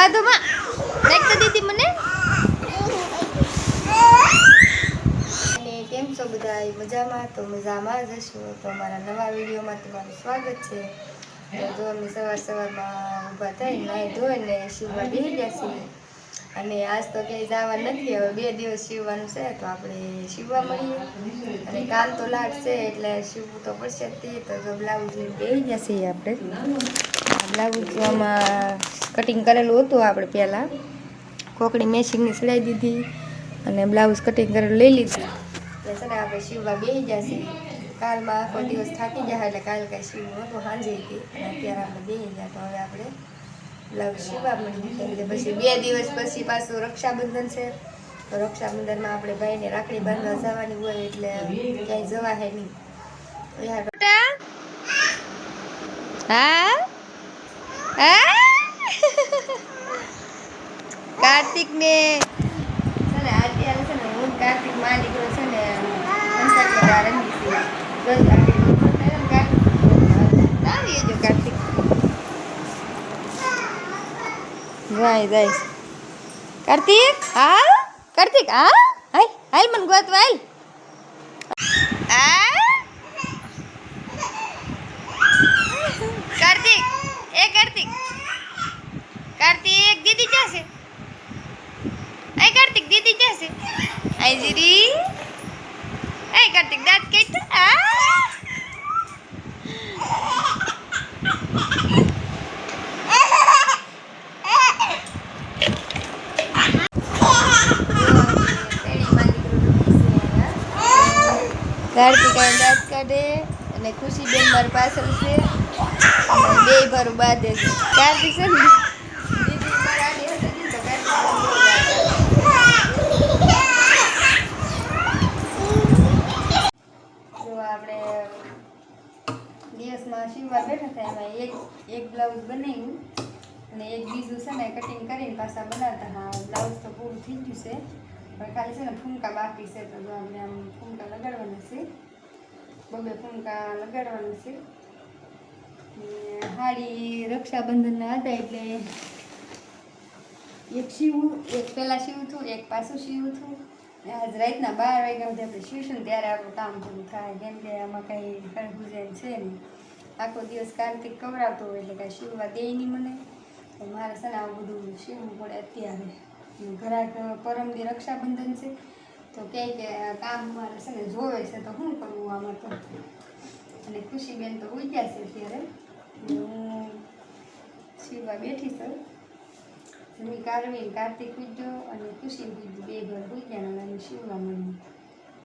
બાધુમાં દેખ તો દીદી મને કેમ છો બધા મજામાં? તો મજામાં જ હશો. તો અમારા નવા વિડીયોમાં તમારું સ્વાગત છે. તો જો અમે સવારમાં ઊભા થઈને નાહી ધોઈને શિવવા બેસી ગયા છીએ. અને આજ તો ક્યાંય જવા નથી. હવે 2 દિવસ શિવવાનું છે તો આપણે શિવવા મળીએ. અને કામ તો લાગશે એટલે શિવવું તો પડશે જ. તો જો બ્લાઉઝ લઈને બેસી ગયા છીએ આપણે. બ્લાઉઝમાં કટિંગ કરેલું હતું આપણે પહેલાં. કોકડી મેચિંગની સિલાઈ દીધી અને બ્લાઉઝ કટિંગ કરેલું લઈ લીધું. એટલે છે ને આપણે શિવવા બેસી જશે. કાલમાં આખો દિવસ થાકી જાય એટલે કાલે કાંઈ શિવવું નહોતું, સાંજે હતી. અને અત્યારે આપણે બેસી ગયા. તો હવે આપણે બ્લાઉઝ શિવવા મળીએ. કેમ કે પછી 2 દિવસ પછી પાછું રક્ષાબંધન છે. તો રક્ષાબંધનમાં આપણે ભાઈને રાખડી બાંધવા જવાની હોય એટલે ક્યાંય જવાય નહીં. હા કાર્તિક ને છે ને અત્યારે છે ને હું કાર્તિક માં દીકરો છે ને કાર્તિક જાય કાર્તિક હા કાર્તિક હા હાલ હાલ મન ગોતવા હાલ કાર્તિક કાર્તિક કાર્તિક દીદી જશે કાર્તિક દીદી જશે આઈ જીરી કાર્તિક દાંત કઈ કાર્તિક દાંત કાઢે અને ખુશીબેન મારી પાછળ છે અને 2 ભરું બાંધે છે. કાર્તિક છે ને આપણે દિવસમાં શિવવા બેઠા હતા એમાં એક બ્લાઉઝ બનાવ્યું અને એક બીજું છે ને કટિંગ કરીને પાછા બનાવતા. હા બ્લાઉઝ તો પૂરું થઈ ગયું છે પણ ખાલી છે ને ફૂમકા બાકી છે. તો આપણે આમ ફૂમકા લગાડવાના છે, 2 ફૂમકા લગાડવાના છે. હાડી રક્ષાબંધનના હતા એટલે એક સીવું, એક પહેલાં સીવું હતું, એક પાછું સીવું હતું. આજ રાતના 12 વાગ્યા સુધી આપણે સીવશું ને ત્યારે આપણું કામ પૂરું થાય. કેમ કે આમાં કાંઈ કન્ફ્યુઝન છે નહીં. આખો દિવસ કાર્તિક કવરાવતો હોય એટલે કાંઈ સીવવા દે નહીં મને. તો મારે છે ને આવું બધું સીવવું પડે અત્યારે. ઘરાક પરમદી રક્ષાબંધન છે તો કહે કે કામ મારે છે ને જોવે છે તો શું કરવું આમાં તો. અને ખુશીબેન તો ઉઈ ગયા છે અત્યારે. હું સીવવા બેઠી છું. જમી કારવીને કાર્તિક ઉઈ ગયો અને ખુશી ઉઈ ગઈ. 2 ઘર ઉઈ ગયા અને સીવવા મળી.